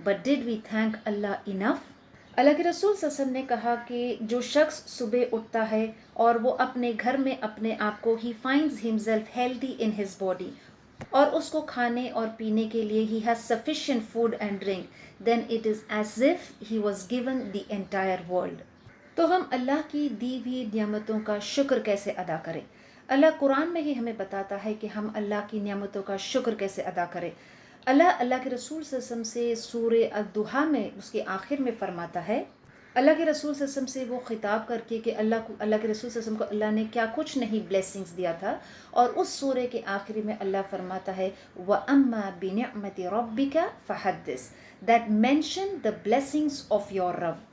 but did we thank Allah enough? اللہ کے رسول صلی اللہ علیہ وسلم نے کہا کہ جو شخص صبح اٹھتا ہے اور وہ اپنے گھر میں اپنے آپ کو he finds himself healthy in his body اور اس کو کھانے اور پینے کے لیے he has sufficient food and drink, then it is as if he was given the entire world. تو ہم اللہ کی دی ہوئی نعمتوں کا شکر کیسے ادا کریں؟ اللہ قرآن میں ہی ہمیں بتاتا ہے کہ ہم اللہ کی نعمتوں کا شکر کیسے ادا کریں. اللہ کے رسول صلی اللہ علیہ وسلم سے سورہ الضحیٰ میں اس کے آخر میں فرماتا ہے، اللہ کے رسول صلی اللہ علیہ وسلم سے وہ خطاب کر کے کہ اللہ کے رسول صلی اللہ علیہ وسلم کو اللہ نے کیا کچھ نہیں بلیسنگز دیا تھا، اور اس سورہ کے آخری میں اللہ فرماتا ہے وَأَمَّا بِنِعْمَةِ رَبِّكَ فَحَدِّثْ، that mention the blessings of your رب.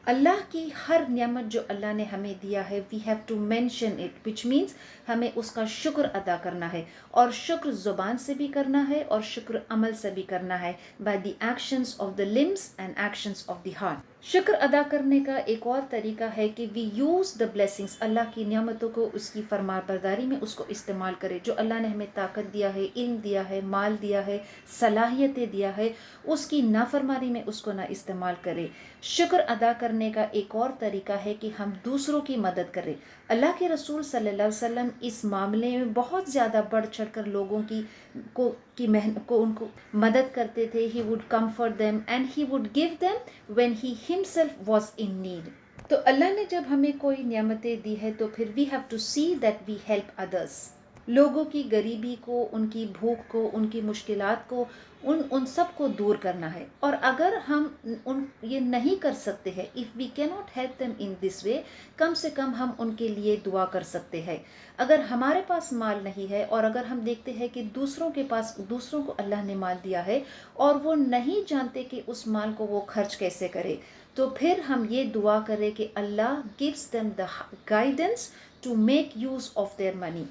اللہ کی ہر نعمت جو اللہ نے ہمیں دیا ہے we have to mention it, which means ہمیں اس کا شکر ادا کرنا ہے، اور شکر زبان سے بھی کرنا ہے اور شکر عمل سے بھی کرنا ہے by the actions of the limbs and actions of the heart. شکر ادا کرنے کا ایک اور طریقہ ہے کہ we use the blessings، اللہ کی نعمتوں کو اس کی فرما برداری میں اس کو استعمال کرے. جو اللہ نے ہمیں طاقت دیا ہے، علم دیا ہے، مال دیا ہے، صلاحیتیں دیا ہے، اس کی نافرمانی میں اس کو نہ استعمال کرے. شکر ادا کرنے کا ایک اور طریقہ ہے کہ ہم دوسروں کی مدد کریں. اللہ کے رسول صلی اللہ علیہ وسلم اس معاملے میں بہت زیادہ بڑھ چڑھ کر لوگوں ان کو مدد کرتے تھے. He would comfort them and he would give them when he himself was in need. تو اللہ نے جب ہمیں کوئی نعمتیں دی ہے تو پھر we have to see that we help others. لوگوں کی غریبی کو، ان کی بھوک کو، ان کی مشکلات کو، ان سب کو دور کرنا ہے. اور اگر ہم یہ نہیں کر سکتے ہیں if we cannot help them in this way، کم سے کم ہم ان کے لیے دعا کر سکتے ہیں. اگر ہمارے پاس مال نہیں ہے اور اگر ہم دیکھتے ہیں کہ دوسروں کو اللہ نے مال دیا ہے اور وہ نہیں جانتے کہ اس مال کو وہ خرچ کیسے کرے، تو پھر ہم یہ دعا کریں کہ اللہ gives them the guidance to make use of their money.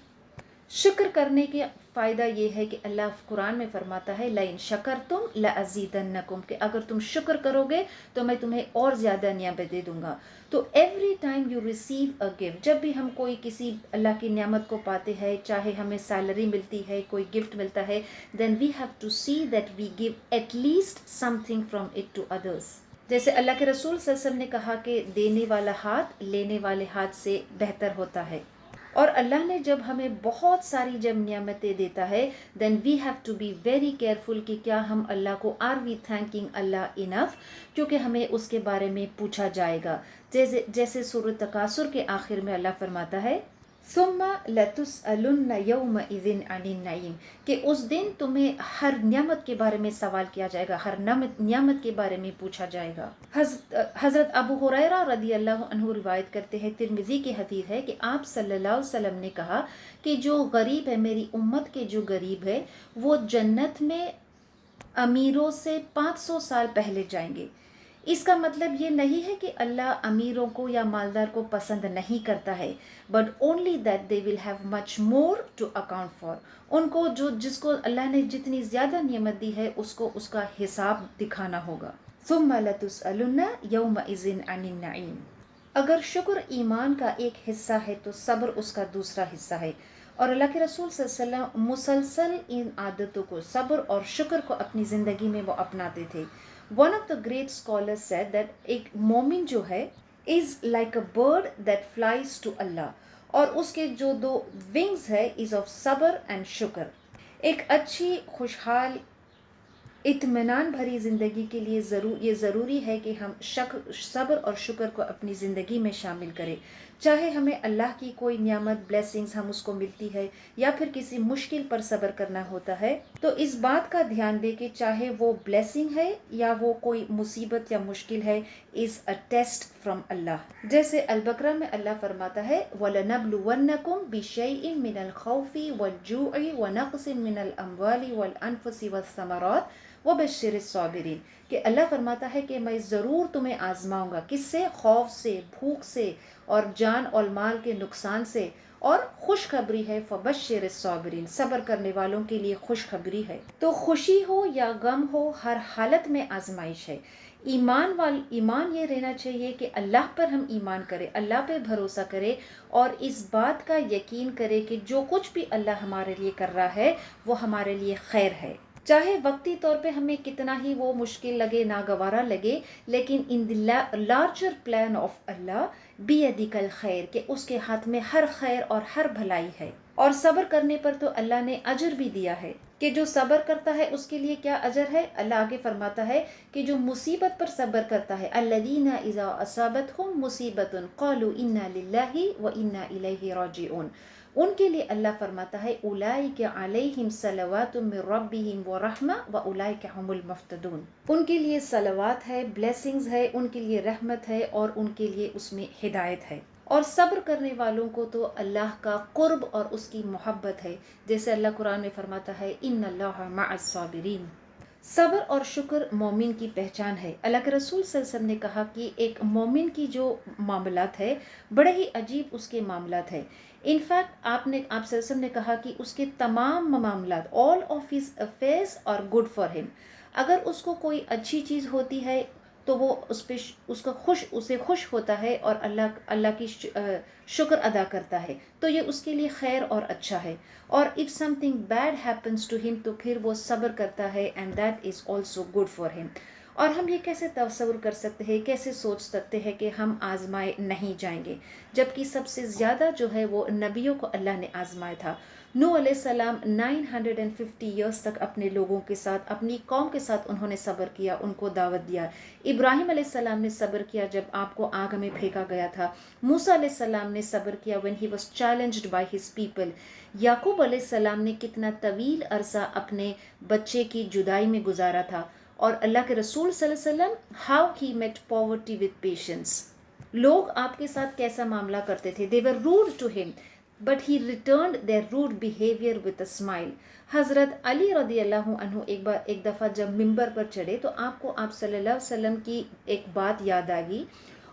شکر کرنے کے فائدہ یہ ہے کہ اللہ قرآن میں فرماتا ہے لَإِن شَكَرْتُمْ لَأَزِيدَنَّكُمْ، کہ اگر تم شکر کرو گے تو میں تمہیں اور زیادہ نعمت دے دوں گا. تو every time you receive a gift, جب بھی ہم کوئی کسی اللہ کی نعمت کو پاتے ہیں، چاہے ہمیں سیلری ملتی ہے، کوئی گفٹ ملتا ہے، then we have to see that we give at least something from it to others. جیسے اللہ کے رسول صلی اللہ علیہ وسلم نے کہا کہ دینے والا ہاتھ لینے والے ہاتھ سے بہتر ہوتا ہے. اور اللہ نے جب ہمیں بہت ساری جب نعمتیں دیتا ہے then we have to be very careful کہ کیا ہم اللہ کو آر وی تھینکنگ اللہ انف، کیونکہ ہمیں اس کے بارے میں پوچھا جائے گا. جیسے سورۃ تکاثر کے آخر میں اللہ فرماتا ہے ثم لتسألن یومئذ عن النعیم، کہ اس دن تمہیں ہر نعمت کے بارے میں سوال کیا جائے گا، ہر نعمت کے بارے میں پوچھا جائے گا. حضرت ابو ہریرہ رضی اللہ عنہ روایت کرتے ہیں، ترمذی کی حدیث ہے کہ آپ صلی اللہ علیہ وسلم نے کہا کہ جو غریب ہے، میری امت کے جو غریب ہے، وہ جنت میں امیروں سے 500 سال پہلے جائیں گے. اس کا مطلب یہ نہیں ہے کہ اللہ امیروں کو یا مالدار کو پسند نہیں کرتا ہے، but only that they will have much more to account for. ان کو جس کو اللہ نے جتنی زیادہ نعمت دی ہے اس کو اس کا حساب دکھانا ہوگا. ثم لتسألن یومئذ عن النعیم. اگر شکر ایمان کا ایک حصہ ہے تو صبر اس کا دوسرا حصہ ہے. اور اللہ کے رسول صلی اللہ علیہ وسلم مسلسل ان عادتوں کو، صبر اور شکر کو اپنی زندگی میں وہ اپناتے تھے. One of the great scholars said that ایک مومن جو ہے is like a bird that flies to Allah، اور اس کے جو 2 wings ہے is of صبر and شکر. ایک اچھی خوشحال اطمینان بھری زندگی کے لیے یہ ضروری ہے کہ ہم صبر اور شکر کو اپنی زندگی میں شامل کریں. چاہے ہمیں اللہ کی کوئی نعمت بلیسنگز ہم اس کو ملتی ہے یا پھر کسی مشکل پر صبر کرنا ہوتا ہے، تو اس بات کا دھیان دے کہ چاہے وہ بلیسنگ ہے یا وہ کوئی مصیبت یا مشکل ہے، از اے ٹیسٹ فرام اللہ. جیسے البقرہ میں اللہ فرماتا ہے وَلَنَبْلُوَنَّكُمْ بِشَيْءٍ مِّنَ الْخَوْفِ وَالْجُوعِ وَنَقْصٍ مِّنَ الْأَمْوَالِ وَالْأَنفُسِ وَالثَّمَرَاتِ وَبَشِّرِ الصَّابِرِينَ، کہ اللہ فرماتا ہے کہ میں ضرور تمہیں آزماؤں گا. کس سے؟ خوف سے، بھوک سے اور جان اور مال کے نقصان سے. اور خوشخبری ہے فبشر الصابرین، صبر کرنے والوں کے لیے خوشخبری ہے. تو خوشی ہو یا غم ہو، ہر حالت میں آزمائش ہے. ایمان یہ رہنا چاہیے کہ اللہ پر ہم ایمان کریں، اللہ پہ بھروسہ کریں اور اس بات کا یقین کریں کہ جو کچھ بھی اللہ ہمارے لیے کر رہا ہے وہ ہمارے لیے خیر ہے. چاہے وقتی طور پہ ہمیں کتنا ہی وہ مشکل لگے، ناگوارا لگے، لیکن ان دی لارجر پلان آف اللہ بیدک الخیر، کہ اس کے ہاتھ میں ہر خیر اور ہر بھلائی ہے۔ اور صبر کرنے پر تو اللہ نے اجر بھی دیا ہے کہ جو صبر کرتا ہے اس کے لیے کیا اجر ہے۔ اللہ آگے فرماتا ہے کہ جو مصیبت پر صبر کرتا ہے، الذین اذا اصابتہم مصیبت قالوا انا للہ وانا الیہ راجعون، ان کے لیے اللہ فرماتا ہے اولئک علیہم صلوات من ربہم ورحمہ واولئک هم المہتدون، ان کے لیے صلوات ہے، بلیسنگز ہے، ان کے لیے رحمت ہے، اور ان کے لیے اس میں ہدایت ہے۔ اور صبر کرنے والوں کو تو اللہ کا قرب اور اس کی محبت ہے، جیسے اللہ قرآن میں فرماتا ہے ان اللہ مع الصابرین۔ صبر اور شکر مومن کی پہچان ہے۔ اللہ کے رسول صلی اللہ علیہ وسلم نے کہا کہ ایک مومن کی جو معاملات ہے بڑے ہی عجیب اس کے معاملات ہے۔ انفیکٹ آپ صلی اللہ علیہ وسلم نے کہا کہ اس کے تمام معاملات all of his affairs are good for him، اگر اس کو کوئی اچھی چیز ہوتی ہے تو وہ اس پہ اسے خوش ہوتا ہے اور اللہ کی شکر ادا کرتا ہے، تو یہ اس کے لیے خیر اور اچھا ہے۔ اور if something bad happens to him تو پھر وہ صبر کرتا ہے and that is also good for him۔ اور ہم یہ کیسے تصور کر سکتے ہیں، کیسے سوچ سکتے ہیں کہ ہم آزمائے نہیں جائیں گے، جبکہ سب سے زیادہ جو ہے وہ نبیوں کو اللہ نے آزمایا تھا۔ نوح علیہ السلام 950 ایئرس تک اپنے لوگوں کے ساتھ، اپنی قوم کے ساتھ انہوں نے صبر کیا، ان کو دعوت دیا۔ ابراہیم علیہ السلام نے صبر کیا جب آپ کو آگ میں پھینکا گیا تھا۔ موسیٰ علیہ السلام نے صبر کیا when he was challenged by his people۔ یعقوب علیہ السلام نے کتنا طویل عرصہ اپنے بچے کی جدائی میں گزارا تھا۔ اور اللہ کے رسول صلی اللہ علیہ وسلم how he met poverty with patience۔ لوگ آپ کے ساتھ کیسا معاملہ کرتے تھے، they were rude to him but he returned their rude behavior with a smile۔ حضرت علی رضی اللہ عنہ ایک دفعہ جب ممبر پر چڑھے تو آپ کو آپ صلی اللہ علیہ وسلم کی ایک بات یاد آ گئی،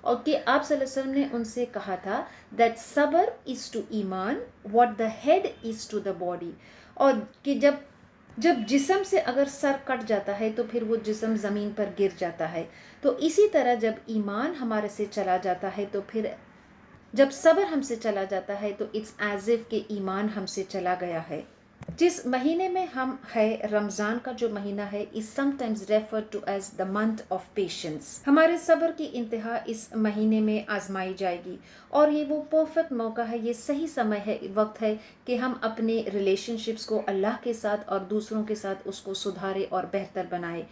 اور کہ آپ صلی اللہ علیہ وسلم نے ان سے کہا تھا that صبر is to ایمان what the head is to the body، اور کہ جب جسم سے اگر سر کٹ جاتا ہے تو پھر وہ جسم زمین پر گر جاتا ہے، تو اسی طرح جب ایمان ہمارے سے چلا جاتا ہے تو پھر جب صبر ہم سے چلا جاتا ہے تو اٹس ایز اف کہ ایمان ہم سے چلا گیا ہے۔ جس مہینے میں ہم ہے، رمضان کا جو مہینہ ہے، is sometimes referred to as the month of patience۔ ہمارے صبر کی انتہا اس مہینے میں آزمائی جائے گی، اور یہ وہ پرفیکٹ موقع ہے، یہ صحیح سمے ہے، وقت ہے کہ ہم اپنے ریلیشن شپس کو اللہ کے ساتھ اور دوسروں کے ساتھ اس کو سدھارے اور بہتر بنائے۔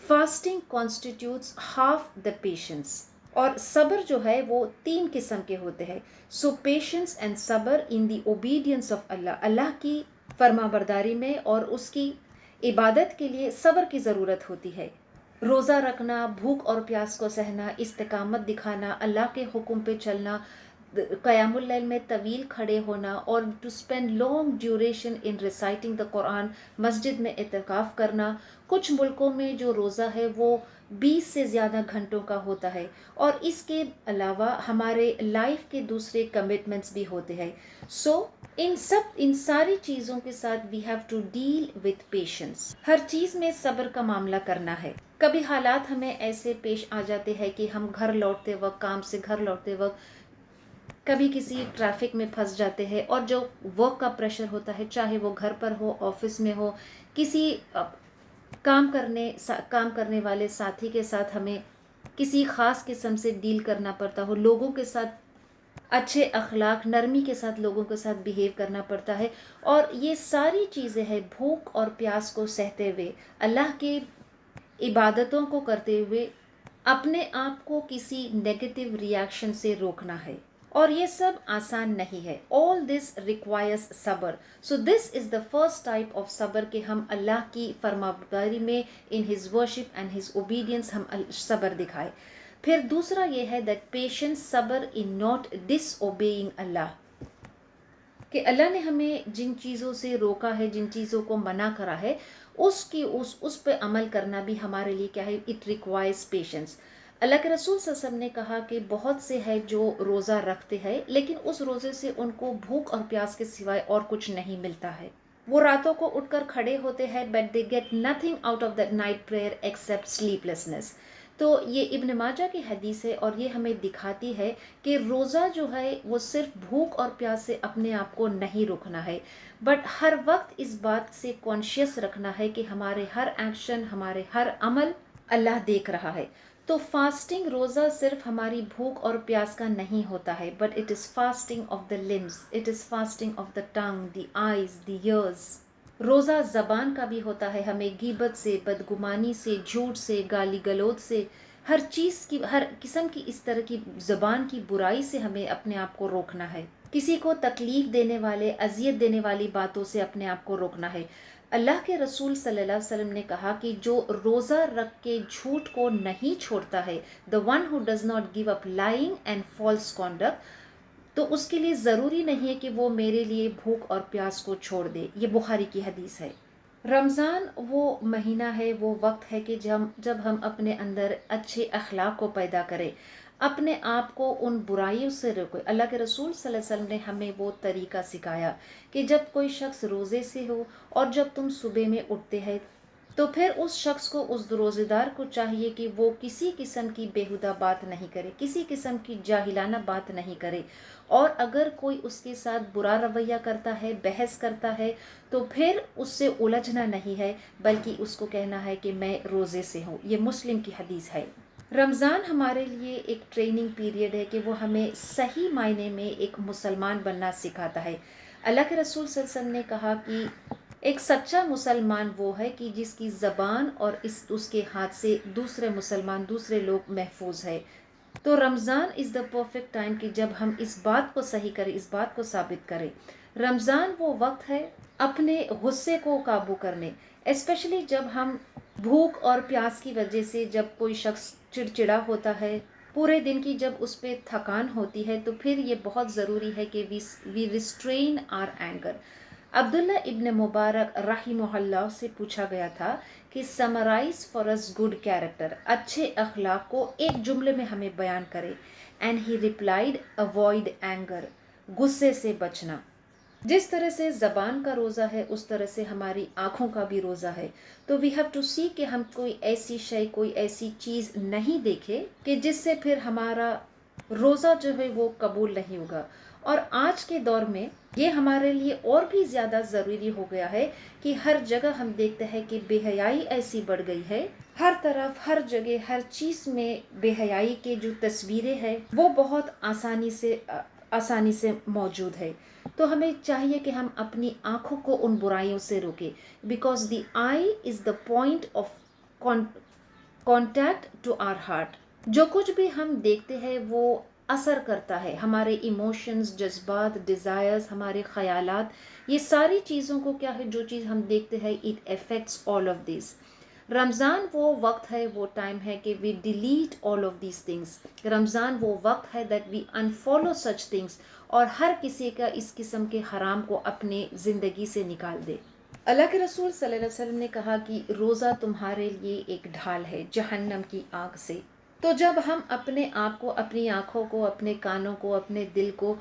Fasting constitutes half the patience۔ اور صبر جو ہے وہ 3 قسم کے ہوتے ہیں۔ سو پیشنس اینڈ صبر ان دی اوبیڈینس آف اللہ، اللہ کی فرما برداری میں اور اس کی عبادت کے لیے صبر کی ضرورت ہوتی ہے۔ روزہ رکھنا، بھوک اور پیاس کو سہنا، استقامت دکھانا، اللہ کے حکم پہ چلنا، قیام اللیل میں طویل کھڑے ہونا، اور to spend long duration in reciting the Quran, مسجد میں اعتکاف کرنا۔ کچھ ملکوں میں جو روزہ ہے وہ 20 سے زیادہ گھنٹوں کا ہوتا ہے، اور اس کے علاوہ ہمارے لائف کے دوسرے کمٹمنٹس بھی ہوتے ہیں۔ سو ان ساری چیزوں کے ساتھ we have to deal with patience. ہر چیز میں صبر کا معاملہ کرنا ہے۔ کبھی حالات ہمیں ایسے پیش آ جاتے ہیں کہ ہم گھر لوٹتے وقت، کام سے گھر لوٹتے وقت کبھی کسی ٹریفک میں پھنس جاتے ہیں، اور جو ورک کا پریشر ہوتا ہے، چاہے وہ گھر پر ہو، آفس میں ہو، کسی کام کرنے والے ساتھی کے ساتھ ہمیں کسی خاص قسم سے ڈیل کرنا پڑتا ہو، لوگوں کے ساتھ اچھے اخلاق، نرمی کے ساتھ لوگوں کے ساتھ بیہیو کرنا پڑتا ہے، اور یہ ساری چیزیں ہیں بھوک اور پیاس کو سہتے ہوئے، اللہ کے عبادتوں کو کرتے ہوئے اپنے آپ کو کسی نیگیٹو ریاکشن سے روکنا ہے، اور یہ سب آسان نہیں ہے۔ all this requires صبر۔ so this is the first type of صبر کہ ہم اللہ کی فرمانبرداری میں in his worship and his obedience ہم صبر دکھائے۔ پھر دوسرا یہ ہے that patience، صبر in not disobeying اللہ، کہ اللہ نے ہمیں جن چیزوں سے روکا ہے، جن چیزوں کو منع کرا ہے، اس پہ عمل کرنا بھی ہمارے لیے کیا ہے، اٹ ریکوائرز پیشنس۔ اللہ کے رسول صلی اللہ علیہ وسلم نے کہا کہ بہت سے ہیں جو روزہ رکھتے ہیں لیکن اس روزے سے ان کو بھوک اور پیاس کے سوائے اور کچھ نہیں ملتا ہے۔ وہ راتوں کو اٹھ کر کھڑے ہوتے ہیں but they get nothing out of that night prayer except sleeplessness. تو یہ ابن ماجہ کی حدیث ہے اور یہ ہمیں دکھاتی ہے کہ روزہ جو ہے وہ صرف بھوک اور پیاس سے اپنے آپ کو نہیں روکنا ہے، بٹ ہر وقت اس بات سے کانشیس رکھنا ہے کہ ہمارے ہر ایکشن، ہمارے ہر عمل اللہ دیکھ رہا ہے۔ تو فاسٹنگ روزہ صرف ہماری بھوک اور پیاس کا نہیں ہوتا ہے، but it is fasting of the limbs, it is fasting of the tongue, the eyes, the ears. روزہ زبان کا بھی ہوتا ہے، ہمیں غیبت سے، بدگمانی سے، جھوٹ سے، گالی گلوچ سے، ہر چیز کی، ہر قسم کی اس طرح کی زبان کی برائی سے ہمیں اپنے آپ کو روکنا ہے۔ کسی کو تکلیف دینے والے، اذیت دینے والی باتوں سے اپنے آپ کو روکنا ہے۔ اللہ کے رسول صلی اللہ علیہ وسلم نے کہا کہ جو روزہ رکھ کے جھوٹ کو نہیں چھوڑتا ہے، the one who does not give up lying and false conduct، تو اس کے لیے ضروری نہیں ہے کہ وہ میرے لیے بھوک اور پیاس کو چھوڑ دے۔ یہ بخاری کی حدیث ہے۔ رمضان وہ مہینہ ہے، وہ وقت ہے کہ جب ہم اپنے اندر اچھے اخلاق کو پیدا کریں، اپنے آپ کو ان برائیوں سے روکے۔ اللہ کے رسول صلی اللہ علیہ وسلم نے ہمیں وہ طریقہ سکھایا کہ جب کوئی شخص روزے سے ہو اور جب تم صبح میں اٹھتے ہیں تو پھر اس شخص کو، اس روزے دار کو چاہیے کہ وہ کسی قسم کی بیہودہ بات نہیں کرے، کسی قسم کی جاہلانہ بات نہیں کرے، اور اگر کوئی اس کے ساتھ برا رویہ کرتا ہے، بحث کرتا ہے، تو پھر اس سے الجھنا نہیں ہے، بلکہ اس کو کہنا ہے کہ میں روزے سے ہوں۔ یہ مسلم کی حدیث ہے۔ رمضان ہمارے لیے ایک ٹریننگ پیریڈ ہے کہ وہ ہمیں صحیح معنی میں ایک مسلمان بننا سکھاتا ہے۔ اللہ کے رسول صلی اللہ علیہ وسلم نے کہا کہ ایک سچا مسلمان وہ ہے کہ جس کی زبان اور اس کے ہاتھ سے دوسرے مسلمان، دوسرے لوگ محفوظ ہے۔ تو رمضان از دا پرفیکٹ ٹائم کہ جب ہم اس بات کو صحیح کریں، اس بات کو ثابت کریں۔ رمضان وہ وقت ہے اپنے غصے کو قابو کرنے، اسپیشلی جب ہم بھوک اور پیاس کی وجہ سے، جب کوئی شخص چڑچڑا ہوتا ہے، پورے دن کی جب اس پہ تھکان ہوتی ہے، تو پھر یہ بہت ضروری ہے کہ وی ریسٹرین آر اینگر۔ عبداللہ ابن مبارک رحمہ اللہ سے پوچھا گیا تھا کہ summarise for us good character, اچھے اخلاق کو ایک جملے میں ہمیں بیان کرے، and he replied avoid anger, غصے سے بچنا۔ جس طرح سے زبان کا روزہ ہے، اس طرح سے ہماری آنکھوں کا بھی روزہ ہے۔ تو وی ہیو ٹو سی کہ ہم کوئی ایسی شے، کوئی ایسی چیز نہیں دیکھے کہ جس سے پھر ہمارا روزہ جو ہے وہ قبول نہیں ہوگا۔ اور آج کے دور میں یہ ہمارے لیے اور بھی زیادہ ضروری ہو گیا ہے کہ ہر جگہ ہم دیکھتے ہیں کہ بے حیائی ایسی بڑھ گئی ہے، ہر طرف، ہر جگہ، ہر چیز میں بے حیائی کے جو تصویریں ہیں وہ بہت آسانی سے موجود ہے۔ تو ہمیں چاہیے کہ ہم اپنی آنکھوں کو ان برائیوں سے روکیں، because the eye is the point of contact to our heart. جو کچھ بھی ہم دیکھتے ہیں وہ اثر کرتا ہے، ہمارے ایموشنز، جذبات، ڈیزائرز، ہمارے خیالات، یہ ساری چیزوں کو کیا ہے، جو چیز ہم دیکھتے ہیں it affects all of these. Ramadan وہ وقت ہے، وہ ٹائم ہے کہ we delete all of these things. Ramadan وہ وقت ہے that we unfollow such things, اور ہر کسی کا اس قسم کے حرام کو اپنے زندگی سے نکال دے۔ اللہ کے رسول صلی اللہ علیہ وسلم نے کہا کہ روزہ تمہارے لیے ایک ڈھال ہے جہنم کی آگ سے۔ تو جب ہم اپنے آپ کو، اپنی آنکھوں کو، اپنے کانوں کو، اپنے دل کو،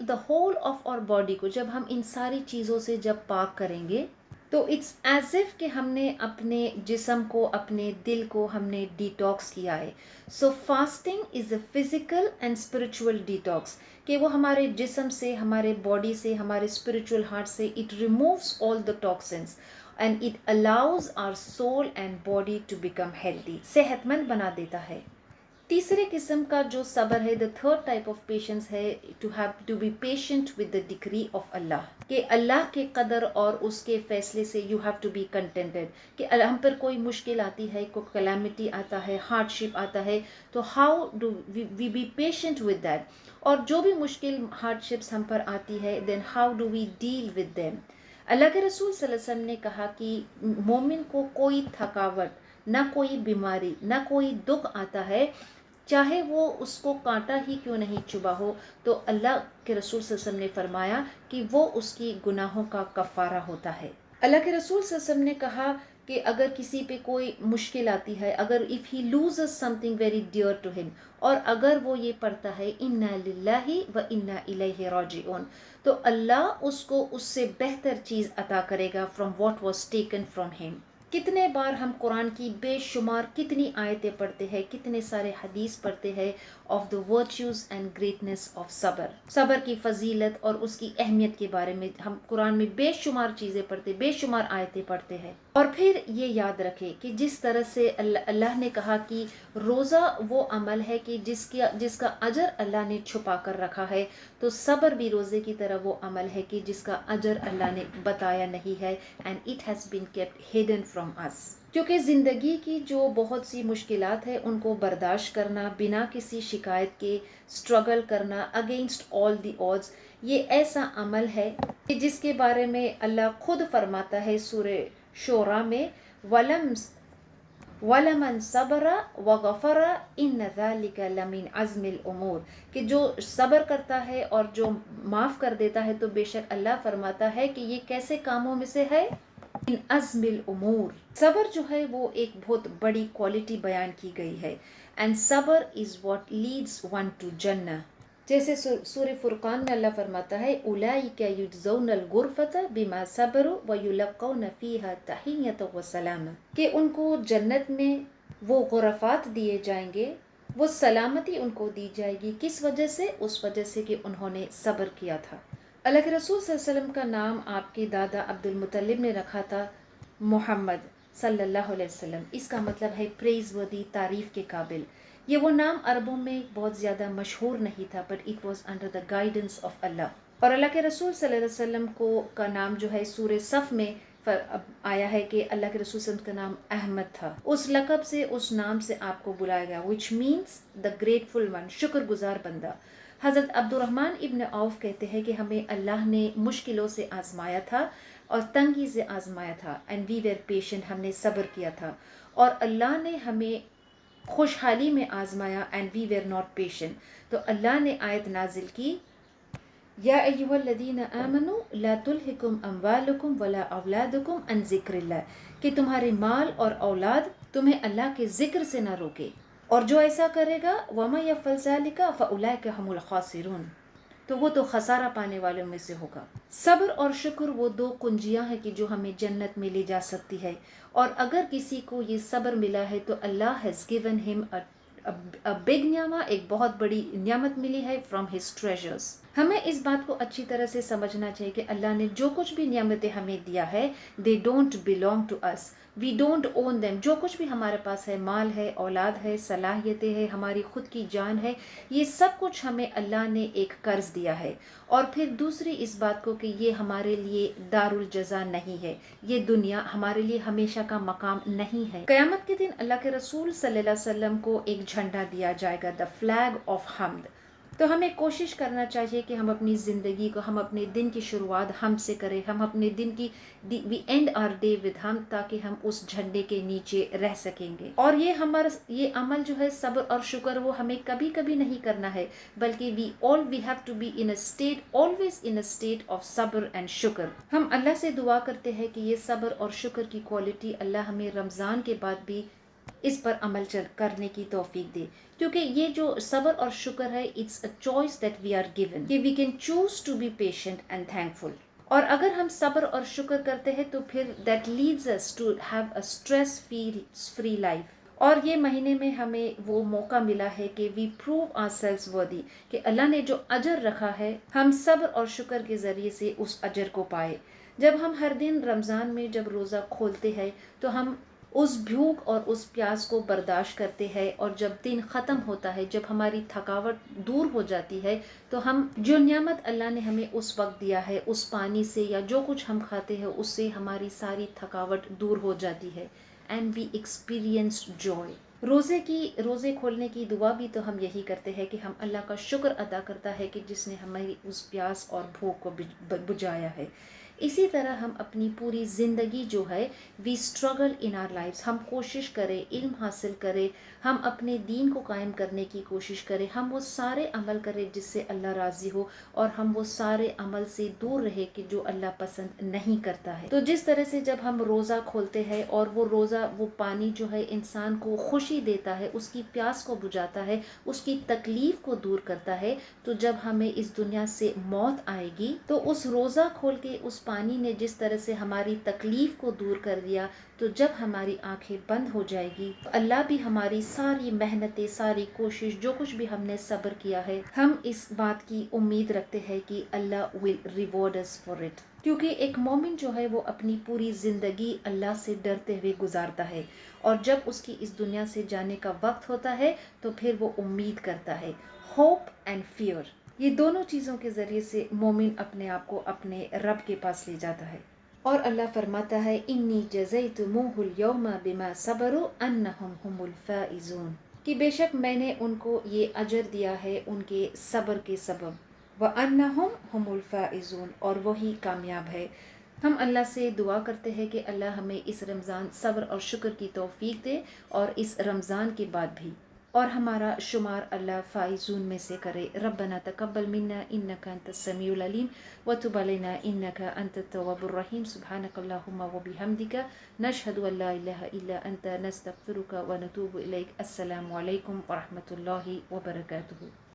دا ہول آف اور باڈی کو، جب ہم ان ساری چیزوں سے جب پاک کریں گے، تو اٹس ایز اف کہ ہم نے اپنے جسم کو، اپنے دل کو ہم نے ڈیٹاکس کیا ہے۔ So fasting is a physical and spiritual detox, کہ وہ ہمارے جسم سے، ہمارے باڈی سے، ہمارے اسپرچول ہارٹ سے it removes all the toxins and it allows our soul and body to become healthy, صحت مند بنا دیتا ہے۔ تیسرے قسم کا جو صبر ہے، the third type of patience ہے to be patient with the decree of Allah, کہ اللہ کے قدر اور اس کے فیصلے سے you have to be contented, کہ ہم پر کوئی مشکل آتی ہے، کوئی کلیمٹی آتا ہے، ہارڈ شپ آتا ہے، تو how do we be patient with that, اور جو بھی مشکل ہارڈ شپس ہم پر آتی ہے، then how do we deal with them. Allah کے رسول صلی اللہ علیہ وسلم نے کہا کہ مومن کو کوئی تھکاوٹ، نہ کوئی بیماری، نہ کوئی دکھ آتا ہے، چاہے وہ اس کو کانٹا ہی کیوں نہیں چبھا ہو، تو اللہ کے رسول صلی اللہ علیہ وسلم نے فرمایا کہ وہ اس کی گناہوں کا کفارہ ہوتا ہے۔ اللہ کے رسول صلی اللہ علیہ وسلم نے کہا کہ اگر کسی پہ کوئی مشکل آتی ہے، اگر if he loses something very dear to him, اور اگر وہ یہ پڑھتا ہے انا للہ و انا الیہ راجعون، تو اللہ اس کو اس سے بہتر چیز عطا کرے گا from what was taken from him. کتنے بار ہم قرآن کی بے شمار کتنی آیتیں پڑھتے ہیں، کتنے سارے حدیث پڑھتے ہیں of the virtues and greatness of صبر، صبر کی فضیلت اور اس کی اہمیت کے بارے میں ہم قرآن میں بے شمار چیزیں پڑھتے، بے شمار آیتیں پڑھتے ہیں۔ اور پھر یہ یاد رکھے کہ جس طرح سے اللہ نے کہا کہ روزہ وہ عمل ہے کہ جس کا اجر اللہ نے چھپا کر رکھا ہے، تو صبر بھی روزے کی طرح وہ عمل ہے کہ جس کا اجر اللہ نے بتایا نہیں ہے، and it has been kept hidden from us. کیونکہ زندگی کی جو بہت سی مشکلات ہیں ان کو برداشت کرنا، بنا کسی شکایت کے اسٹرگل کرنا اگینسٹ آل دی odds، یہ ایسا عمل ہے کہ جس کے بارے میں اللہ خود فرماتا ہے سورہ شورى میں وَلَمَنْ صَبَرَ وَغَفَرَ إِنَّ ذَلِكَ لَمِنْ عَزْمِ الْأُمُورِ، کہ جو صبر کرتا ہے اور جو معاف کر دیتا ہے تو بے شک اللہ فرماتا ہے کہ یہ کیسے کاموں میں سے ہے، ان عزم الامور۔ صبر جو ہے وہ ایک بہت بڑی کوالٹی بیان کی گئی ہے، اینڈ صبر is what leads one to جنہ۔ جیسے سورہ فرقان میں اللہ فرماتا ہے اولئک یجزون الغرفۃ بما صبروا ویلقون فیہا تحیۃ وسلام، کہ ان کو جنت میں وہ غرفات دیے جائیں گے، وہ سلامتی ان کو دی جائے گی، کس وجہ سے؟ اس وجہ سے کہ انہوں نے صبر کیا تھا۔ اللہ کے رسول صلی اللہ علیہ وسلم کا نام آپ کے دادا عبد المطلب نے رکھا تھا محمد صلی اللہ علیہ وسلم، اس کا مطلب ہے پریز وردی، تعریف کے قابل۔ یہ وہ نام عربوں میں بہت زیادہ مشہور نہیں تھا، but it was under the guidance of Allah. اور اللہ کے رسول صلی اللہ علیہ وسلم کا نام جو ہے سورہ صف میں آیا ہے کہ اللہ کے رسول صلی اللہ علیہ وسلم کا نام احمد تھا، اس لقب سے، اس نام سے آپ کو بلایا گیا، which means the grateful one، شکر گزار بندہ۔ حضرت عبد الرحمن ابن عوف کہتے ہیں کہ ہمیں اللہ نے مشکلوں سے آزمایا تھا اور تنگی سے آزمایا تھا، اینڈ وی ویئر پیشنٹ، ہم نے صبر کیا تھا، اور اللہ نے ہمیں خوشحالی میں آزمایا، and we were not patient, تو اللہ نے آیت نازل کی یا ایھا الذین آمنوا لا تلھکم اموالکم ولا اولادکم عن ذکر اللہ، کہ تمہارے مال اور اولاد تمہیں اللہ کے ذکر سے نہ روکے، اور جو ایسا کرے گا وَمَن يَفْعَلْ ذَلِكَ فَأُولَٰئِكَ هُمُ الْخَاسِرُونَ، تو وہ تو خسارہ پانے والوں میں سے ہوگا۔ صبر اور شکر وہ دو کنجیاں ہیں کہ جو ہمیں جنت میں لے جا سکتی ہے، اور اگر کسی کو یہ صبر ملا ہے تو اللہ has given him a big نعمہ، ایک بہت بڑی نعمت ملی ہے from his treasures۔ ہمیں اس بات کو اچھی طرح سے سمجھنا چاہیے کہ اللہ نے جو کچھ بھی نعمتیں ہمیں دیا ہے they don't belong to us، we don't own them، جو کچھ بھی ہمارے پاس ہے، مال ہے، اولاد ہے، صلاحیتیں ہے، ہماری خود کی جان ہے، یہ سب کچھ ہمیں اللہ نے ایک قرض دیا ہے۔ اور پھر دوسری اس بات کو کہ یہ ہمارے لیے دار الجزا نہیں ہے، یہ دنیا ہمارے لیے ہمیشہ کا مقام نہیں ہے۔ قیامت کے دن اللہ کے رسول صلی اللہ علیہ وسلم کو ایک جھنڈا دیا جائے گا، دا فلیگ آف حمد۔ تو ہمیں کوشش کرنا چاہیے کہ ہم اپنی زندگی کو، ہم اپنے دن کی شروعات ہم سے کریں، ہم اپنے دن کی we end our day with him, تاکہ ہم اس جھنڈے کے نیچے رہ سکیں گے۔ اور یہ عمل جو ہے صبر اور شکر، وہ ہمیں کبھی کبھی نہیں کرنا ہے، بلکہ we have to be in a state, always in a state of صبر اینڈ شکر۔ ہم اللہ سے دعا کرتے ہیں کہ یہ صبر اور شکر کی کوالٹی اللہ ہمیں رمضان کے بعد بھی اس پر عمل کرنے کی توفیق دے، کیونکہ یہ جو صبر اور شکر ہے it's a choice that we are given, that we can choose to be patient and thankful. اور اگر ہم صبر اور شکر کرتے ہیں تو پھر that leads us to have a stress free life. اور یہ مہینے میں ہمیں وہ موقع ملا ہے کہ وی پروو آور سیلز ورتھی، کہ اللہ نے جو اجر رکھا ہے ہم صبر اور شکر کے ذریعے سے اس اجر کو پائے۔ جب ہم ہر دن رمضان میں جب روزہ کھولتے ہیں تو ہم اس بھوک اور اس پیاس کو برداشت کرتے ہیں، اور جب دن ختم ہوتا ہے، جب ہماری تھکاوٹ دور ہو جاتی ہے، تو ہم جو نعمت اللہ نے ہمیں اس وقت دیا ہے، اس پانی سے یا جو کچھ ہم کھاتے ہیں، اس سے ہماری ساری تھکاوٹ دور ہو جاتی ہے، اینڈ وی ایکسپیرینس جوائے۔ روزے کھولنے کی دعا بھی تو ہم یہی کرتے ہیں کہ ہم اللہ کا شکر ادا کرتا ہے کہ جس نے ہماری اس پیاس اور بھوک کو بجھایا ہے۔ اسی طرح ہم اپنی پوری زندگی جو ہے وی اسٹرگل ان آر لائفس، ہم کوشش کریں، علم حاصل کریں، ہم اپنے دین کو قائم کرنے کی کوشش کریں، ہم وہ سارے عمل کریں جس سے اللہ راضی ہو، اور ہم وہ سارے عمل سے دور رہے کہ جو اللہ پسند نہیں کرتا ہے۔ تو جس طرح سے جب ہم روزہ کھولتے ہیں اور وہ روزہ، وہ پانی جو ہے انسان کو خوشی دیتا ہے، اس کی پیاس کو بجھاتا ہے، اس کی تکلیف کو دور کرتا ہے، تو جب ہمیں اس دنیا سے موت آئے گی تو اس روزہ کھول کے اس پانی نے جس طرح سے ہماری تکلیف کو دور کر دیا، تو جب ہماری آنکھیں بند ہو جائے گی، اللہ بھی ہماری ساری محنتیں، ساری کوشش، جو کچھ بھی ہم نے صبر کیا ہے، ہم اس بات کی امید رکھتے ہیں کہ اللہ will reward us for it. کیونکہ ایک مومن جو ہے وہ اپنی پوری زندگی اللہ سے ڈرتے ہوئے گزارتا ہے، اور جب اس کی اس دنیا سے جانے کا وقت ہوتا ہے تو پھر وہ امید کرتا ہے. ہوپ اینڈ فیئر، یہ دونوں چیزوں کے ذریعے سے مومن اپنے آپ کو اپنے رب کے پاس لے جاتا ہے. اور اللہ فرماتا ہے انی جزیتموہ اليوم بما صبروا انہم هم الفائزون، کہ بے شک میں نے ان کو یہ اجر دیا ہے ان کے صبر کے سبب، وَأَنَّهُمْ هُمُ الْفَائِزُونَ، اور وہی کامیاب ہے. ہم اللہ سے دعا کرتے ہیں کہ اللہ ہمیں اس رمضان صبر اور شکر کی توفیق دے، اور اس رمضان کے بعد بھی، اور ہمارا شمار اللہ فائزون میں سے کرے. ربنا تقبل منا انک انت السمیع العلیم وتب علینا انک انت التواب الرحیم. سبحانک اللہم وبحمدک نشہد ان لا الہ الا انت نستغفرک ونتوب الیک. السلام علیکم ورحمۃ اللہ وبرکاتہ.